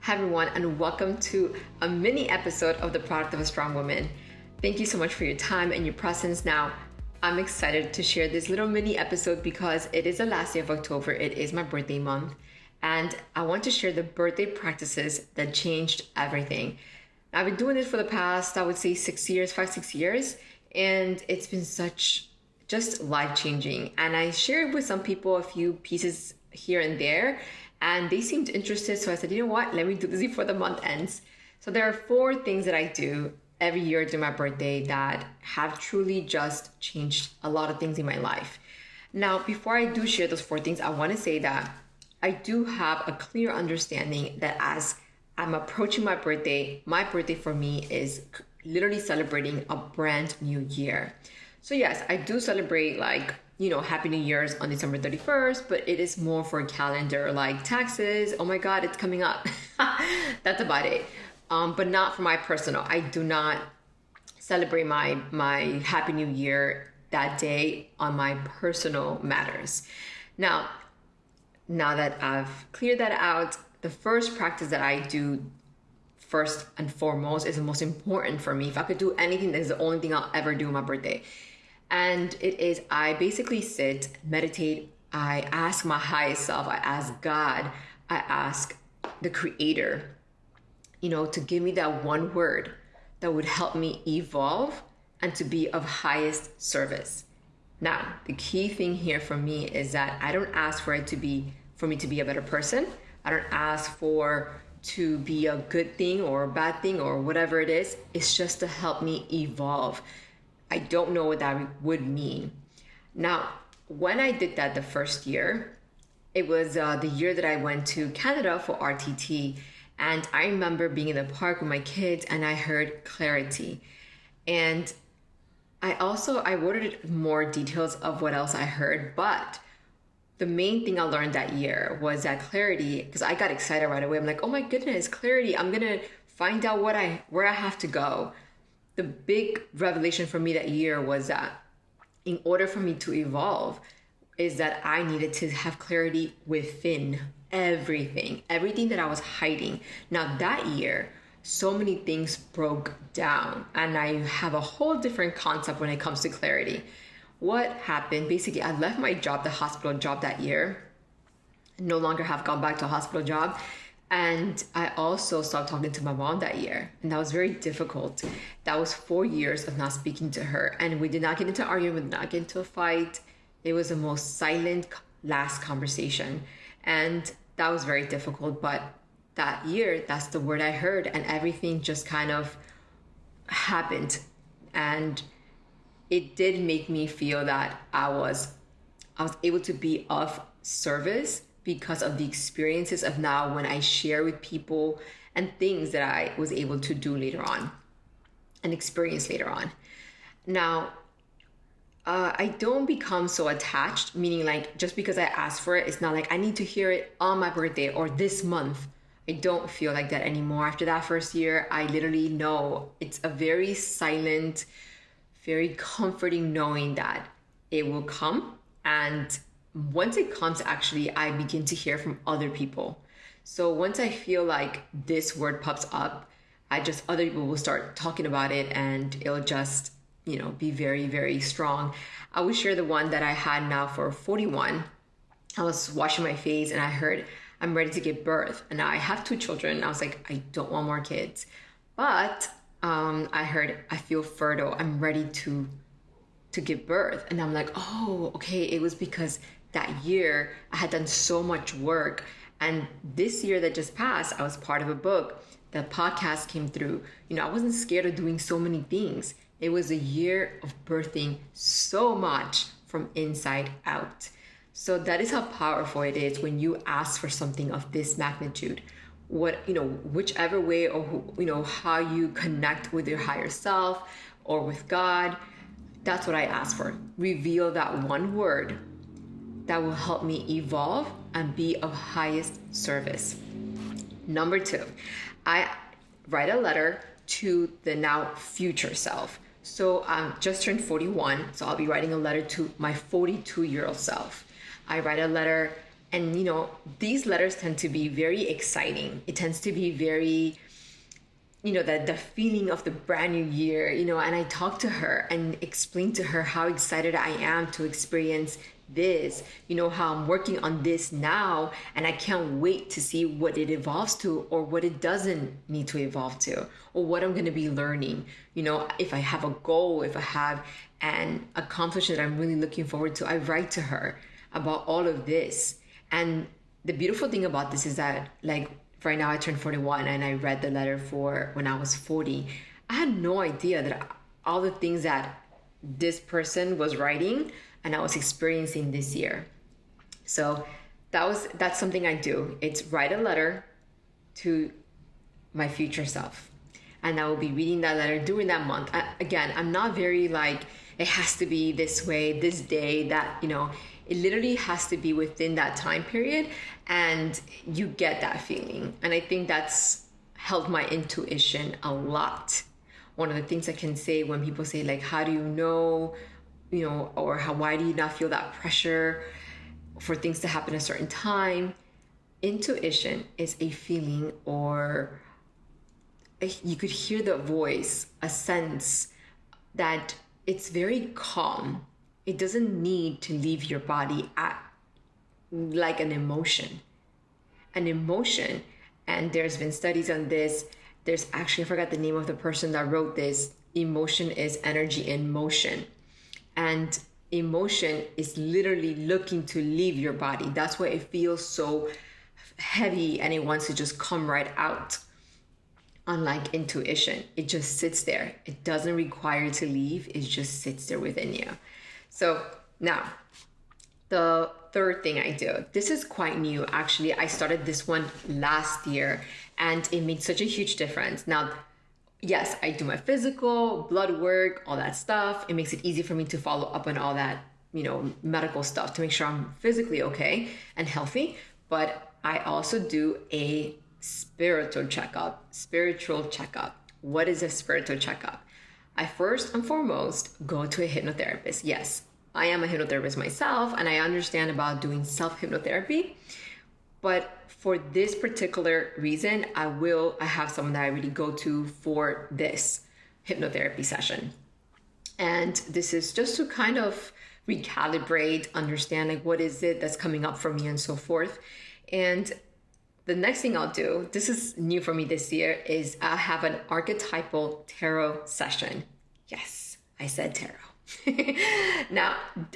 Hi everyone, and welcome to a mini episode of The Product of a Strong Woman. Thank you so much for your time and your presence. Now, I'm excited to share this little mini episode because it is the last day of October. It is my birthday month, and I want to share the birthday practices that changed everything. I've been doing this for the past, I would say 6 years, 5-6 years, and it's been just life-changing. And I shared with some people a few pieces here and there, and they seemed interested. So I said, you know what, let me do this before the month ends. So there are 4 things that I do every year during my birthday that have truly just changed a lot of things in my life. Now, before I do share those 4 things, I want to say that I do have a clear understanding that as I'm approaching my birthday for me is literally celebrating a brand new year. So yes, I do celebrate Happy New Year's on December 31st, but it is more for a calendar, like taxes. Oh my God, it's coming up. That's about it. But not for my personal. I do not celebrate my Happy New Year that day on my personal matters. Now that I've cleared that out, the first practice that I do first and foremost is the most important for me. If I could do anything, that is the only thing I'll ever do on my birthday. And it is, I basically sit, meditate, I ask my highest self, I ask God, I ask the Creator, to give me that one word that would help me evolve and to be of highest service. Now, the key thing here for me is that I don't ask for me to be a better person. I don't ask to be a good thing or a bad thing or whatever it is. It's just to help me evolve. I don't know what that would mean. Now, when I did that the first year, it was the year that I went to Canada for RTT. And I remember being in the park with my kids and I heard clarity. And I wrote more details of what else I heard, but the main thing I learned that year was that clarity, because I got excited right away. I'm like, oh my goodness, clarity. I'm going to find out where I have to go. The big revelation for me that year was that in order for me to evolve is that I needed to have clarity within everything that I was hiding. Now that year, so many things broke down and I have a whole different concept when it comes to clarity. What happened? Basically, I left my job, the hospital job that year. No longer have gone back to a hospital job. And I also stopped talking to my mom that year. And that was very difficult. That was 4 years of not speaking to her. And we did not get into argument, we did not get into a fight. It was the most silent last conversation. And that was very difficult. But that year, that's the word I heard. And everything just kind of happened. And it did make me feel that I was able to be of service because of the experiences of now when I share with people and things that I was able to do later on and experience later on. Now, I don't become so attached, meaning like just because I ask for it, it's not like I need to hear it on my birthday or this month. I don't feel like that anymore. After that first year, I literally know it's a very silent, very comforting knowing that it will come. And once it comes, actually, I begin to hear from other people. So once I feel like this word pops up, other people will start talking about it and it'll just, be very, very strong. I will share the one that I had now for 41. I was washing my face and I heard, I'm ready to give birth. And now I have 2 children. I was like, I don't want more kids. But I heard, I feel fertile. I'm ready to give birth. And I'm like, oh, okay. It was because that year I had done so much work. And this year that just passed, I was part of a book. The podcast came through. I wasn't scared of doing so many things. It was a year of birthing so much from inside out. So that is how powerful it is when you ask for something of this magnitude. Whichever way or how you connect with your higher self or with God, that's what I ask for. Reveal that one word that will help me evolve and be of highest service. Number 2, I write a letter to the now future self. So I'm just turned 41, so I'll be writing a letter to my 42-year-old self. I write a letter And, these letters tend to be very exciting. It tends to be very, the feeling of the brand new year, and I talked to her and explained to her how excited I am to experience this, how I'm working on this now, and I can't wait to see what it evolves to or what it doesn't need to evolve to, or what I'm going to be learning. If I have a goal, if I have an accomplishment that I'm really looking forward to, I write to her about all of this. And the beautiful thing about this is that, like, right now I turned 41 and I read the letter for when I was 40. I had no idea that all the things that this person was writing and I was experiencing this year. So that's something I do. It's write a letter to my future self. And I will be reading that letter during that month. I'm not very like, it has to be this way, this day, that, it literally has to be within that time period, and you get that feeling. And I think that's helped my intuition a lot. One of the things I can say when people say, like, how do you know, or why do you not feel that pressure for things to happen at a certain time? Intuition is a feeling, or you could hear the voice, a sense that it's very calm. It doesn't need to leave your body at like an emotion. An emotion, and there's been studies on this. There's actually, I forgot the name of the person that wrote this. Emotion is energy in motion. And emotion is literally looking to leave your body. That's why it feels so heavy and it wants to just come right out. Unlike intuition, it just sits there. It doesn't require to leave. It just sits there within you. So now, the third thing I do, this is quite new. Actually, I started this one last year and it made such a huge difference. Now, yes, I do my physical, blood work, all that stuff. It makes it easy for me to follow up on all that, medical stuff to make sure I'm physically okay and healthy. But I also do a spiritual checkup. What is a spiritual checkup? I first and foremost go to a hypnotherapist. Yes, I am a hypnotherapist myself, and I understand about doing self-hypnotherapy. But for this particular reason, I have someone that I really go to for this hypnotherapy session. And this is just to kind of recalibrate, understand like what is it that's coming up for me and so forth. And the next thing I'll do, this is new for me this year, is I have an archetypal tarot session. Yes, I said tarot. Now,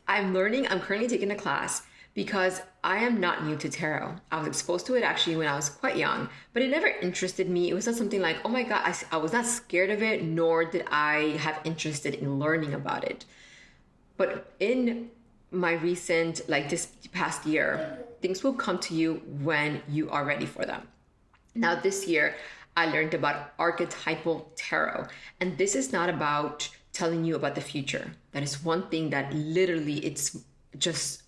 I'm currently taking a class because I am not new to tarot. I was exposed to it actually when I was quite young, but it never interested me. It was not something like, oh my God, I was not scared of it, nor did I have interested in learning about it. But in my recent, like this past year, things will come to you when you are ready for them. Now, this year, I learned about archetypal tarot. And this is not about telling you about the future. That is one thing that literally it's just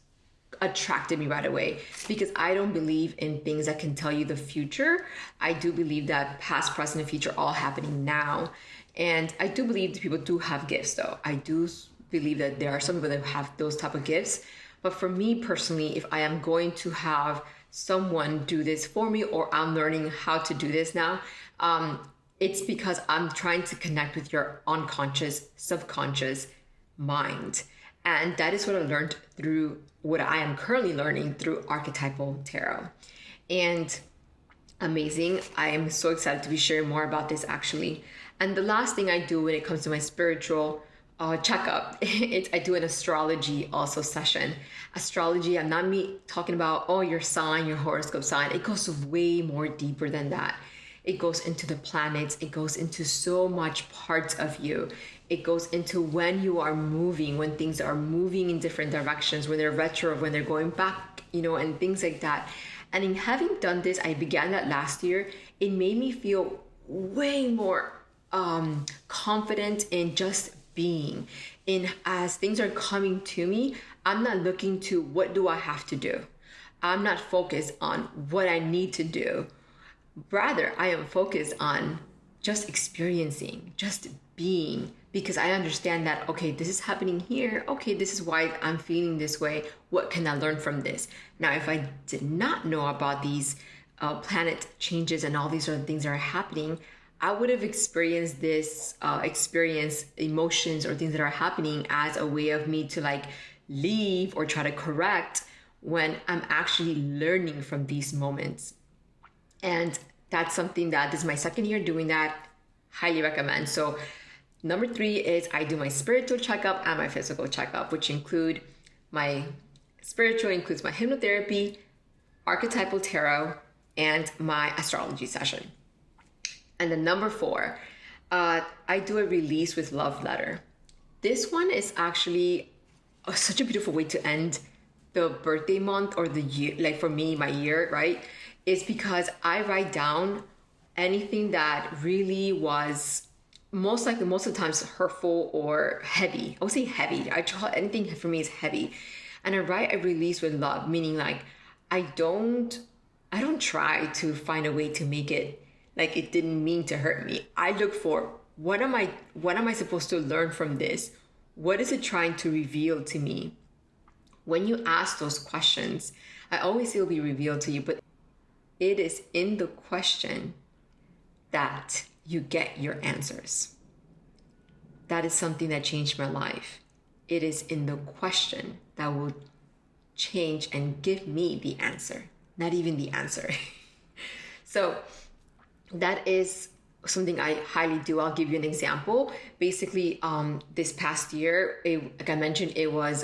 attracted me right away, because I don't believe in things that can tell you the future. I do believe that past, present, and future are all happening now. And I do believe that people do have gifts though. I do believe that there are some people that have those type of gifts. But for me personally, if I am going to have someone do this for me, or I'm learning how to do this now, it's because I'm trying to connect with your unconscious, subconscious mind. And that is what I learned through what I am currently learning through archetypal tarot. And amazing. I am so excited to be sharing more about this actually. And the last thing I do when it comes to my spiritual checkup, I do an astrology also session. Astrology, I'm not me talking about, your sign, your horoscope sign. It goes way more deeper than that. It goes into the planets. It goes into so much parts of you. It goes into when you are moving, when things are moving in different directions, when they're retro, when they're going back, and things like that. And in having done this, I began that last year. It made me feel way more confident in just being. As things are coming to me, I'm not looking to what do I have to do. I'm not focused on what I need to do. Rather, I am focused on just experiencing, just being, because I understand that, okay, this is happening here. Okay, this is why I'm feeling this way. What can I learn from this? Now, if I did not know about these planet changes and all these other things that are happening, I would have experienced this emotions or things that are happening as a way of me to like leave or try to correct, when I'm actually learning from these moments. And that's something that this is my second year doing that. Highly recommend. So number 3 is I do my spiritual checkup and my physical checkup, which include my spiritual includes my hypnotherapy, archetypal tarot, and my astrology session. And then number 4, I do a release with love letter. This one is actually such a beautiful way to end the birthday month or the year, like for me, my year, right? Is because I write down anything that really was most of the times hurtful or heavy. I would say heavy. Anything for me is heavy. And I write a release with love, meaning like I don't try to find a way to make it like it didn't mean to hurt me. I look for what am I supposed to learn from this? What is it trying to reveal to me? When you ask those questions, I always say it'll be revealed to you, but it is in the question that you get your answers. That is something that changed my life. It is in the question that will change and give me the answer, not even the answer. So that is something I highly do. I'll give you an example. Basically, this past year, like I mentioned, it was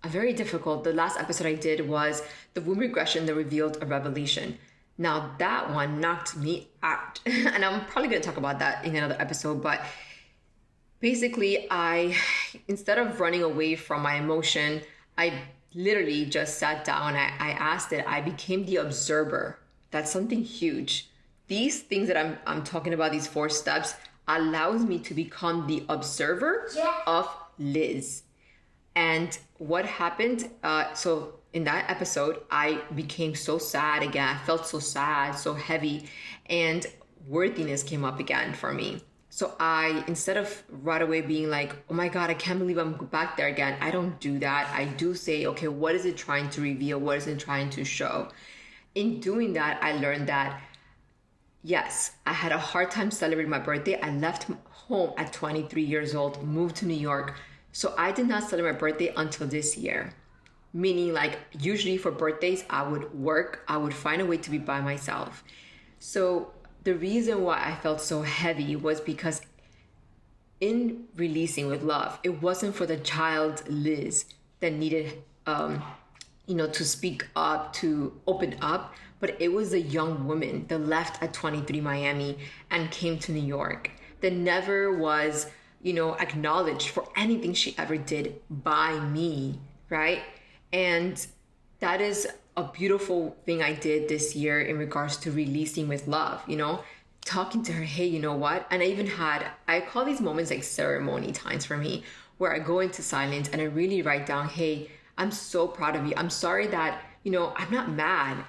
a very difficult. The last episode I did was the womb regression that revealed a revelation. Now that one knocked me out. And I'm probably going to talk about that in another episode. But basically, instead of running away from my emotion, I literally just sat down. I asked it. I became the observer. That's something huge. These things that I'm talking about, these 4 steps, allows me to become the observer of Liz. And what happened, so in that episode, I became so sad again. I felt so sad, so heavy, and worthiness came up again for me. So instead of right away being like, oh my God, I can't believe I'm back there again, I don't do that. I do say, okay, what is it trying to reveal? What is it trying to show? In doing that, I learned that, yes, I had a hard time celebrating my birthday. I left home at 23 years old, moved to New York. So I did not celebrate my birthday until this year. Meaning like usually for birthdays, I would work. I would find a way to be by myself. So the reason why I felt so heavy was because in releasing with love, it wasn't for the child Liz that needed, to speak up, to open up, but it was a young woman that left at 23 Miami and came to New York that never was, acknowledged for anything she ever did by me, right? And that is a beautiful thing I did this year in regards to releasing with love, talking to her, hey, you know what? And I call these moments like ceremony times for me, where I go into silence and I really write down, hey, I'm so proud of you. I'm sorry that, I'm not mad.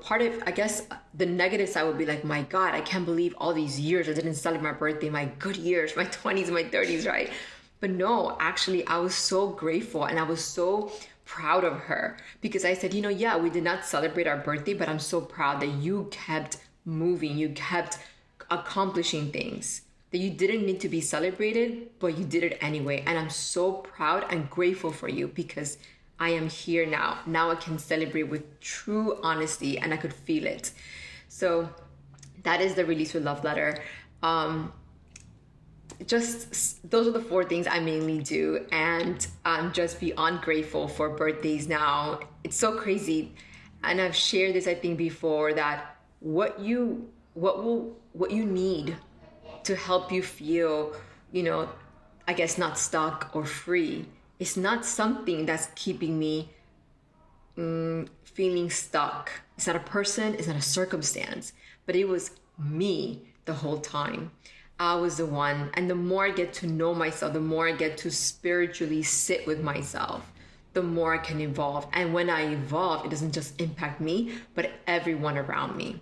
Part of, I guess, the negative side would be like, my God, I can't believe all these years I didn't celebrate my birthday, my good years, my 20s, my 30s, right? But no, actually, I was so grateful and I was so proud of her because I said, yeah, we did not celebrate our birthday, but I'm so proud that you kept moving, you kept accomplishing things, that you didn't need to be celebrated, but you did it anyway. And I'm so proud and grateful for you because I am here now. Now I can celebrate with true honesty and I could feel it. So that is the release with love letter. Just those are the 4 things I mainly do, and I'm just beyond grateful for birthdays now. It's so crazy, and I've shared this I think before, that what you need to help you feel, I guess not stuck or free. It's not something that's keeping me feeling stuck. It's not a person, it's not a circumstance, but it was me the whole time. I was the one. And the more I get to know myself, the more I get to spiritually sit with myself, the more I can evolve. And when I evolve, it doesn't just impact me, but everyone around me.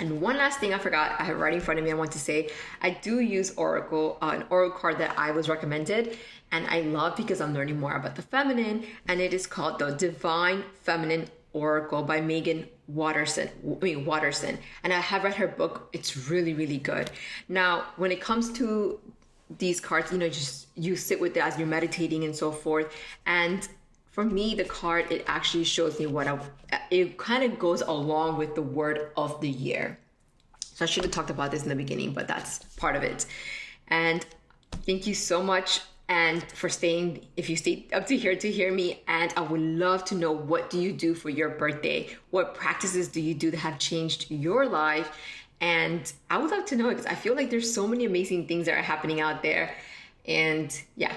And one last thing I forgot, I have right in front of me, I want to say, I do use Oracle, an Oracle card that I was recommended, and I love because I'm learning more about the feminine, and it is called the Divine Feminine Oracle by Megan Watterson. And I have read her book. It's really, really good. Now, when it comes to these cards, just you sit with it as you're meditating and so forth. And for me, the card, it actually shows me it kind of goes along with the word of the year. So I should have talked about this in the beginning, but that's part of it. And thank you so much and for staying, if you stayed up to here to hear me. And I would love to know, what do you do for your birthday? What practices do you do that have changed your life? And I would love to know, because I feel like there's so many amazing things that are happening out there. And yeah,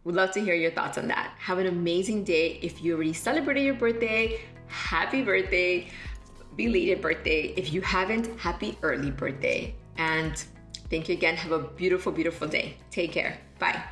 would love to hear your thoughts on that. Have an amazing day. If you already celebrated your birthday, happy birthday, belated birthday. If you haven't, happy early birthday. And thank you again. Have a beautiful, beautiful day. Take care. Bye.